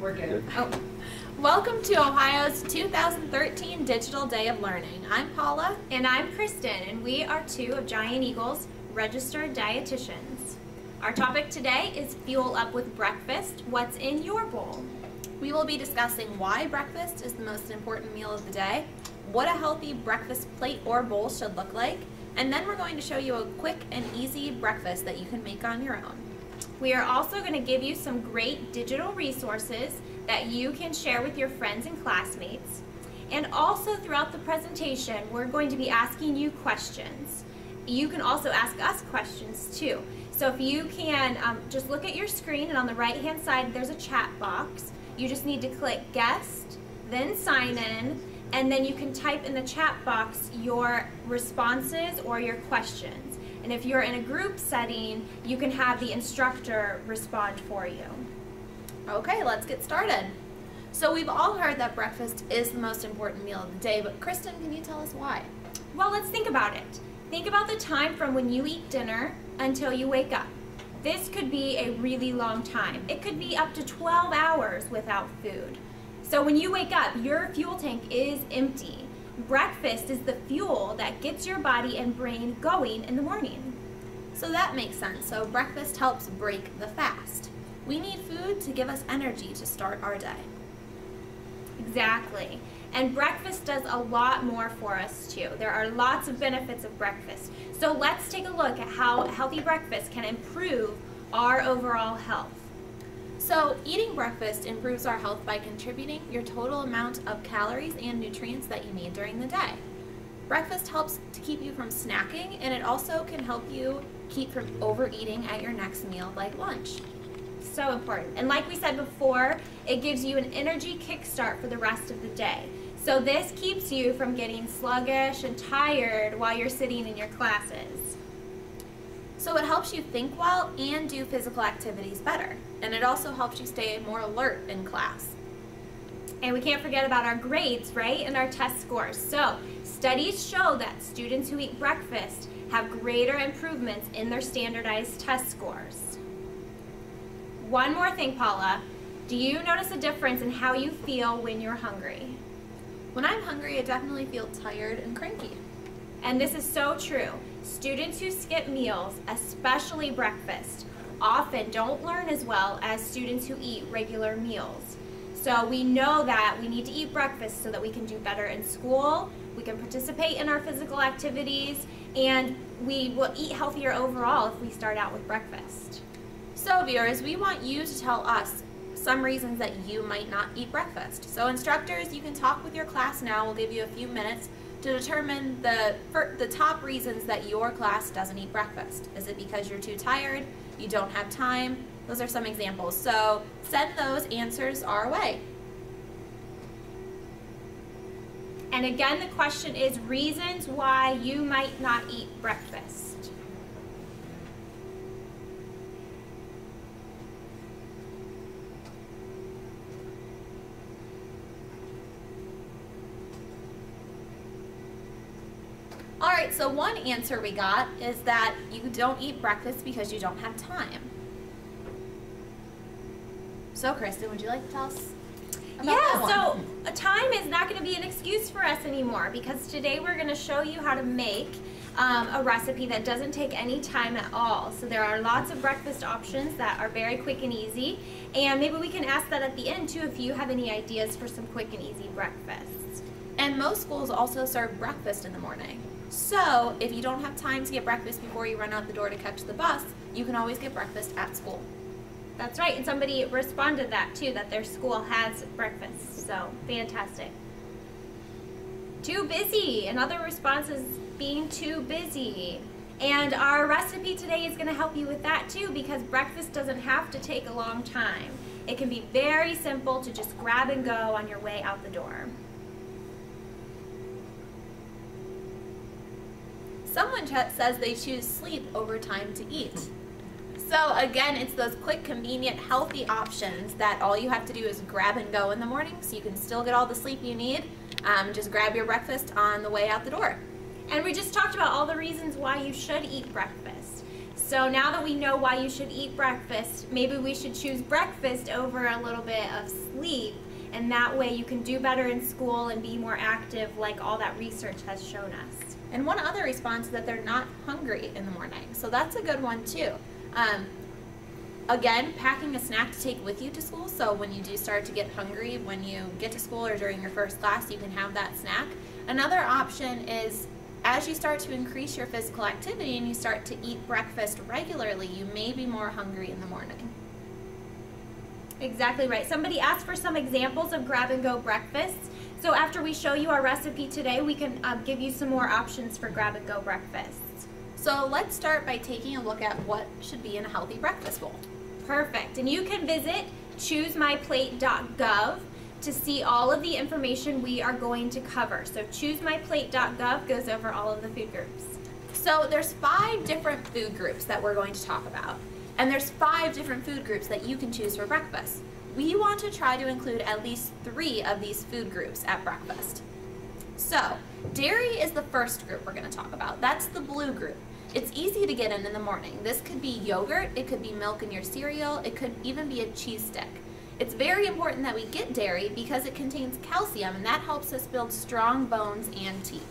We're good. Oh. Welcome to Ohio's 2013 Digital Day of Learning. I'm Paula. And I'm Kristen, and we are two of Giant Eagle's registered dietitians. Our topic today is Fuel Up with Breakfast. What's in your bowl? We will be discussing why breakfast is the most important meal of the day, what a healthy breakfast plate or bowl should look like, and then we're going to show you a quick and easy breakfast that you can make on your own. We are also going to give you some great digital resources that you can share with your friends and classmates. And also throughout the presentation, we're going to be asking you questions. You can also ask us questions too. So if you can just look at your screen, and on the right hand side there's a chat box. You just need to click guest, then sign in, and then you can type in the chat box your responses or your questions. And if you're in a group setting, you can have the instructor respond for you. Okay, let's get started. So we've all heard that breakfast is the most important meal of the day, but Kristen, can you tell us why? Well, let's think about it. Think about the time from when you eat dinner until you wake up. This could be a really long time. It could be up to 12 hours without food. So when you wake up, your fuel tank is empty. Breakfast is the fuel that gets your body and brain going in the morning. So that makes sense. So breakfast helps break the fast. We need food to give us energy to start our day. Exactly. And breakfast does a lot more for us too. There are lots of benefits of breakfast. So let's take a look at how a healthy breakfast can improve our overall health. So eating breakfast improves our health by contributing your total amount of calories and nutrients that you need during the day. Breakfast helps to keep you from snacking, and it also can help you keep from overeating at your next meal like lunch. So important. And like we said before, it gives you an energy kickstart for the rest of the day. So this keeps you from getting sluggish and tired while you're sitting in your classes. So it helps you think well and do physical activities better. And it also helps you stay more alert in class. And we can't forget about our grades, right? And our test scores. So studies show that students who eat breakfast have greater improvements in their standardized test scores. One more thing, Paula. Do you notice a difference in how you feel when you're hungry? When I'm hungry, I definitely feel tired and cranky. And this is so true. Students who skip meals, especially breakfast, often don't learn as well as students who eat regular meals. So we know that we need to eat breakfast so that we can do better in school, we can participate in our physical activities, and we will eat healthier overall if we start out with breakfast. So viewers, we want you to tell us some reasons that you might not eat breakfast. So instructors, you can talk with your class now. We'll give you a few minutes to determine the top reasons that your class doesn't eat breakfast. Is it because you're too tired? You don't have time? Those are some examples. So send those answers our way. And again, the question is reasons why you might not eat breakfast. Alright, so one answer we got is that you don't eat breakfast because you don't have time. So Kristen, would you like to tell us about that one? So time is not going to be an excuse for us anymore, because today we're going to show you how to make a recipe that doesn't take any time at all. So there are lots of breakfast options that are very quick and easy, and maybe we can ask that at the end too if you have any ideas for some quick and easy breakfasts. And most schools also serve breakfast in the morning. So if you don't have time to get breakfast before you run out the door to catch the bus, you can always get breakfast at school. That's right, and somebody responded that too, that their school has breakfast, so fantastic. Too busy, another response is being too busy. And our recipe today is going to help you with that too, because breakfast doesn't have to take a long time. It can be very simple to just grab and go on your way out the door. Someone says they choose sleep over time to eat. So again, it's those quick, convenient, healthy options that all you have to do is grab and go in the morning, so you can still get all the sleep you need. Just grab your breakfast on the way out the door. And we just talked about all the reasons why you should eat breakfast. So now that we know why you should eat breakfast, maybe we should choose breakfast over a little bit of sleep, and that way you can do better in school and be more active like all that research has shown us. And one other response is that they're not hungry in the morning. So that's a good one too. Again, packing a snack to take with you to school, so when you do start to get hungry when you get to school or during your first class, you can have that snack. Another option is as you start to increase your physical activity and you start to eat breakfast regularly, you may be more hungry in the morning. Exactly right. Somebody asked for some examples of grab-and-go breakfasts. So after we show you our recipe today, we can give you some more options for grab-and-go breakfasts. So let's start by taking a look at what should be in a healthy breakfast bowl. Perfect. And you can visit choosemyplate.gov to see all of the information we are going to cover. So choosemyplate.gov goes over all of the food groups. So there's 5 different food groups that we're going to talk about. And there's 5 different food groups that you can choose for breakfast. We want to try to include at least 3 of these food groups at breakfast. So dairy is the first group we're going to talk about. That's the blue group. It's easy to get in the morning. This could be yogurt, it could be milk in your cereal, it could even be a cheese stick. It's very important that we get dairy because it contains calcium, and that helps us build strong bones and teeth.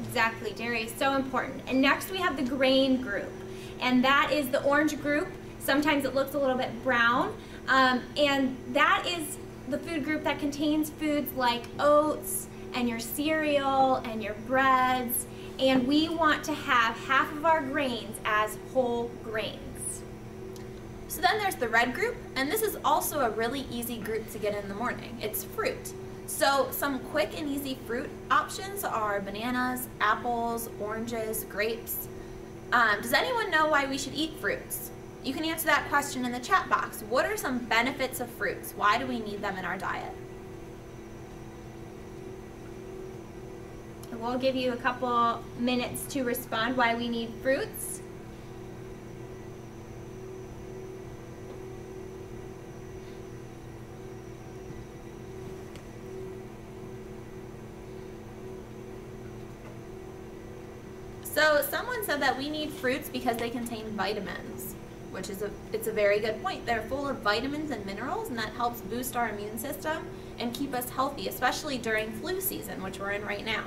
Exactly, dairy is so important. And next we have the grain group, and that is the orange group. Sometimes it looks a little bit brown, and that is the food group that contains foods like oats and your cereal and your breads. And we want to have half of our grains as whole grains. So then there's the red group, and this is also a really easy group to get in the morning. It's fruit. So some quick and easy fruit options are bananas, apples, oranges, grapes. Does anyone know why we should eat fruits? You can answer that question in the chat box. What are some benefits of fruits? Why do we need them in our diet? We'll give you a couple minutes to respond why we need fruits. So someone said that we need fruits because they contain vitamins, which is it's a very good point. They're full of vitamins and minerals, and that helps boost our immune system and keep us healthy, especially during flu season, which we're in right now.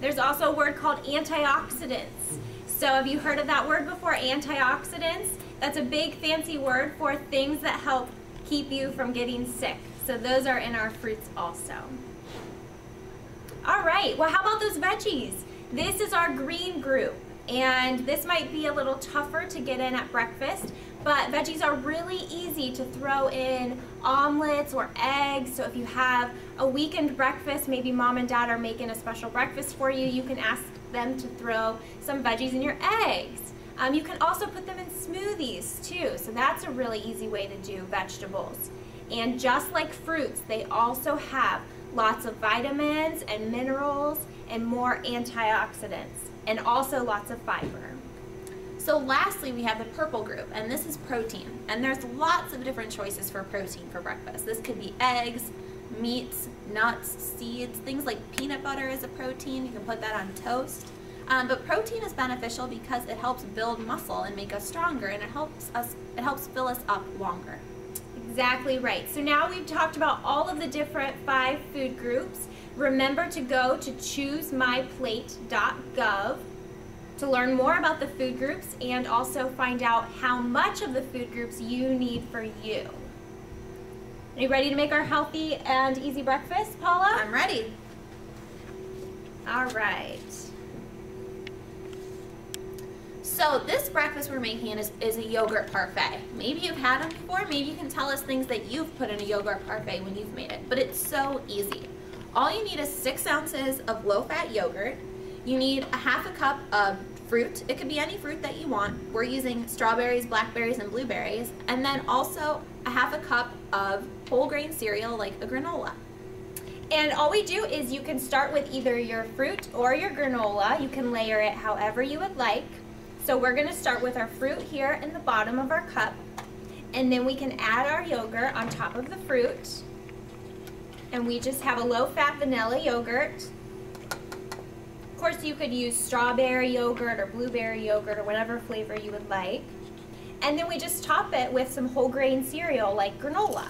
There's also a word called antioxidants. So have you heard of that word before, antioxidants? That's a big fancy word for things that help keep you from getting sick. So those are in our fruits also. All right, well, how about those veggies? This is our green group, and this might be a little tougher to get in at breakfast, but veggies are really easy to throw in omelets or eggs. So if you have a weekend breakfast, maybe mom and dad are making a special breakfast for you, you can ask them to throw some veggies in your eggs. You can also put them in smoothies too, so that's a really easy way to do vegetables. And just like fruits, they also have lots of vitamins and minerals and more antioxidants, and also lots of fiber. So lastly, we have the purple group, and this is protein. And there's lots of different choices for protein for breakfast. This could be eggs, meats, nuts, seeds, things like peanut butter is a protein. You can put that on toast. But protein is beneficial because it helps build muscle and make us stronger, and it helps fill us up longer. Exactly right. So now we've talked about all of the different 5 food groups. Remember to go to choosemyplate.gov to learn more about the food groups and also find out how much of the food groups you need for you. Are you ready to make our healthy and easy breakfast, Paula? I'm ready. All right. So this breakfast we're making is a yogurt parfait. Maybe you've had them before. Maybe you can tell us things that you've put in a yogurt parfait when you've made it. But it's so easy. All you need is 6 ounces of low-fat yogurt. You need a half a cup of fruit. It could be any fruit that you want. We're using strawberries, blackberries, and blueberries. And then also a half a cup of whole grain cereal like a granola. And all we do is you can start with either your fruit or your granola. You can layer it however you would like. So we're going to start with our fruit here in the bottom of our cup. And then we can add our yogurt on top of the fruit. And we just have a low-fat vanilla yogurt. Of course, you could use strawberry yogurt or blueberry yogurt or whatever flavor you would like. And then we just top it with some whole grain cereal like granola.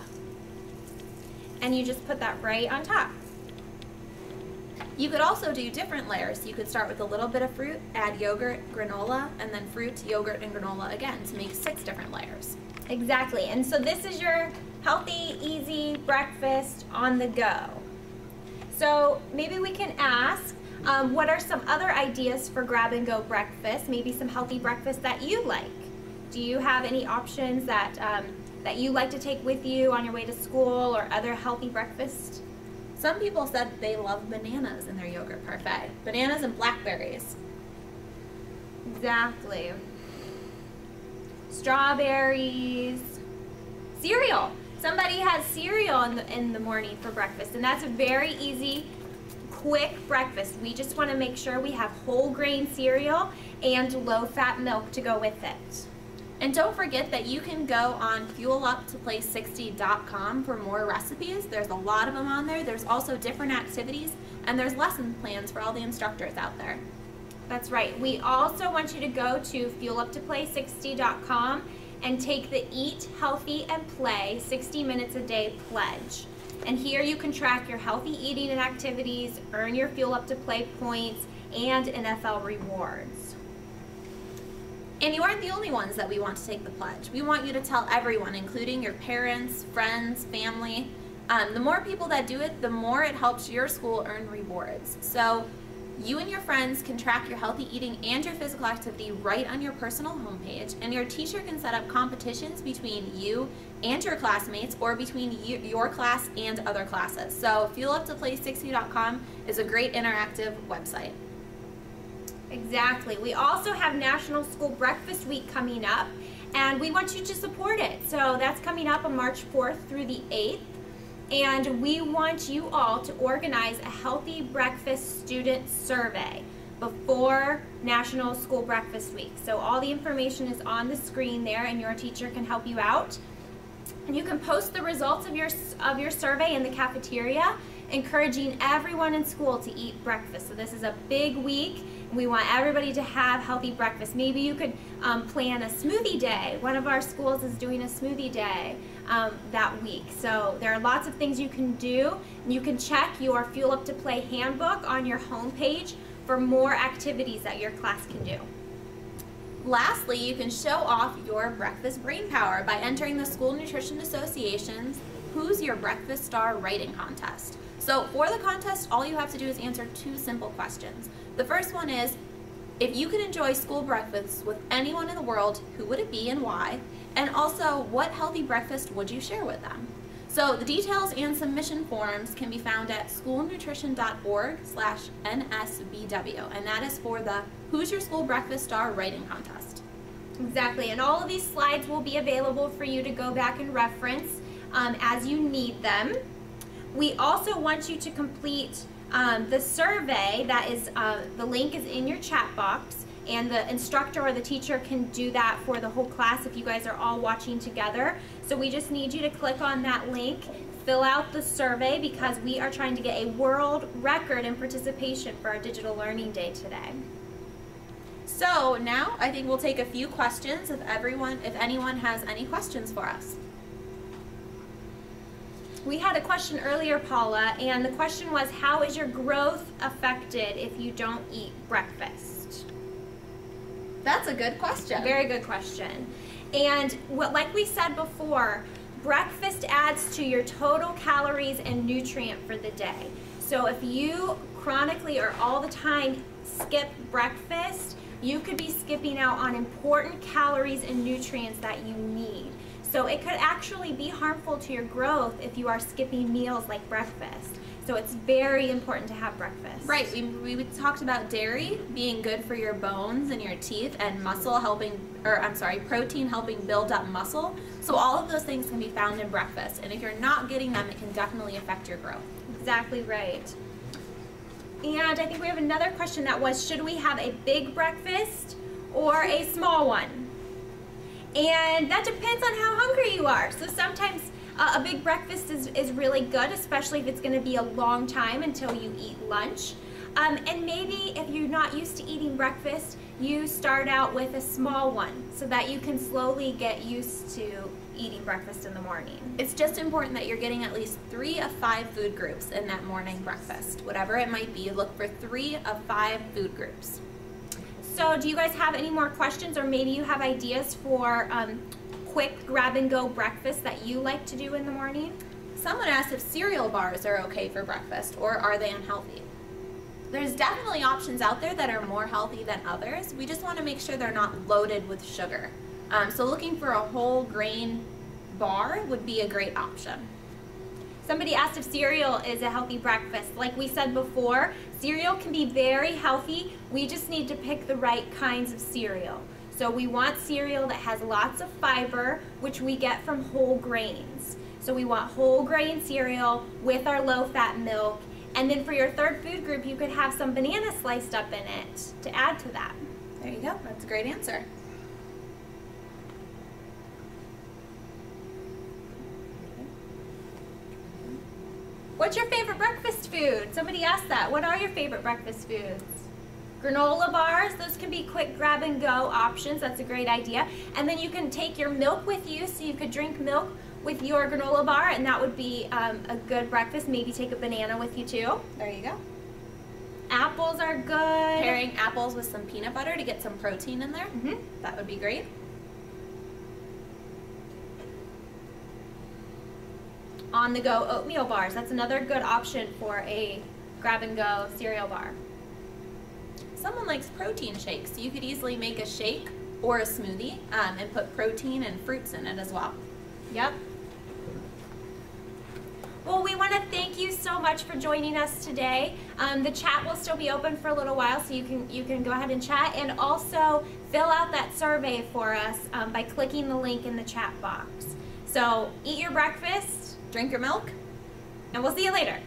And you just put that right on top. You could also do different layers. You could start with a little bit of fruit, add yogurt, granola, and then fruit, yogurt, and granola again to make 6 different layers. Exactly. And so this is your healthy, easy breakfast on the go. So maybe we can ask, what are some other ideas for grab-and-go breakfast? Maybe some healthy breakfast that you like. Do you have any options that that you like to take with you on your way to school or other healthy breakfast? Some people said they love bananas in their yogurt parfait. Bananas and blackberries. Exactly. Strawberries. Cereal. Somebody has cereal in the morning for breakfast, and that's a very easy, quick breakfast. We just want to make sure we have whole grain cereal and low-fat milk to go with it. And don't forget that you can go on fueluptoplay60.com for more recipes. There's a lot of them on there. There's also different activities, and there's lesson plans for all the instructors out there. That's right. We also want you to go to fueluptoplay60.com and take the Eat Healthy and Play 60 Minutes a Day pledge. And here you can track your healthy eating and activities, earn your Fuel Up to Play points, and NFL rewards. And you aren't the only ones that we want to take the pledge. We want you to tell everyone, including your parents, friends, family. The more people that do it, the more it helps your school earn rewards. So you and your friends can track your healthy eating and your physical activity right on your personal homepage, and your teacher can set up competitions between you and your classmates or between your class and other classes. So fueluptoplay60.com is a great interactive website. Exactly. We also have National School Breakfast Week coming up, and we want you to support it. So that's coming up on March 4th through the 8th, and we want you all to organize a healthy breakfast student survey before National School Breakfast Week. So all the information is on the screen there, and your teacher can help you out. And you can post the results of your survey in the cafeteria, encouraging everyone in school to eat breakfast. So this is a big week. We want everybody to have healthy breakfast. Maybe you could plan a smoothie day. One of our schools is doing a smoothie day that week. So there are lots of things you can do. You can check your Fuel Up to Play handbook on your homepage for more activities that your class can do. Lastly, you can show off your breakfast brain power by entering the School Nutrition Association's Who's Your Breakfast Star writing contest. So for the contest, all you have to do is answer 2 simple questions. The first one is, if you could enjoy school breakfast with anyone in the world, who would it be and why? And also, what healthy breakfast would you share with them? So the details and submission forms can be found at schoolnutrition.org/NSBW, and that is for the Who's Your School Breakfast Star writing contest. Exactly, and all of these slides will be available for you to go back and reference as you need them. We also want you to complete the survey. That is, the link is in your chat box, and the instructor or the teacher can do that for the whole class if you guys are all watching together. So we just need you to click on that link, fill out the survey, because we are trying to get a world record in participation for our Digital Learning Day today. So now I think we'll take a few questions if anyone has any questions for us. We had a question earlier, Paula, and the question was, how is your growth affected if you don't eat breakfast? That's a good question. Very good question. And like we said before, breakfast adds to your total calories and nutrient for the day. So if you chronically or all the time skip breakfast, you could be skipping out on important calories and nutrients that you need. So it could actually be harmful to your growth if you are skipping meals like breakfast. So it's very important to have breakfast. Right, we talked about dairy being good for your bones and your teeth, and protein helping build up muscle. So all of those things can be found in breakfast, and if you're not getting them, it can definitely affect your growth. Exactly right. And I think we have another question that was, should we have a big breakfast or a small one? And that depends on how hungry you are. So sometimes a big breakfast is really good, especially if it's going to be a long time until you eat lunch. And maybe if you're not used to eating breakfast, you start out with a small one so that you can slowly get used to eating breakfast in the morning. It's just important that you're getting at least 3 of 5 food groups in that morning breakfast. Whatever it might be, look for 3 of 5 food groups. So do you guys have any more questions, or maybe you have ideas for quick grab-and-go breakfast that you like to do in the morning? Someone asked if cereal bars are okay for breakfast, or are they unhealthy? There's definitely options out there that are more healthy than others. We just want to make sure they're not loaded with sugar. So looking for a whole grain bar would be a great option. Somebody asked if cereal is a healthy breakfast. Like we said before, cereal can be very healthy. We just need to pick the right kinds of cereal. So we want cereal that has lots of fiber, which we get from whole grains. So we want whole grain cereal with our low-fat milk. And then for your third food group, you could have some banana sliced up in it to add to that. There you go. That's a great answer. What's your favorite breakfast food? Somebody asked that. What are your favorite breakfast foods? Granola bars, those can be quick grab and go options. That's a great idea. And then you can take your milk with you, so you could drink milk with your granola bar, and that would be a good breakfast. Maybe take a banana with you too. There you go. Apples are good. Pairing apples with some peanut butter to get some protein in there. That would be great. On-the-go oatmeal bars. That's another good option for a grab-and-go cereal bar. Someone likes protein shakes, so you could easily make a shake or a smoothie and put protein and fruits in it as well. Yep. Well, we want to thank you so much for joining us today. The chat will still be open for a little while, so you can go ahead and chat, and also fill out that survey for us by clicking the link in the chat box. So eat your breakfast, Drink your milk, and we'll see you later.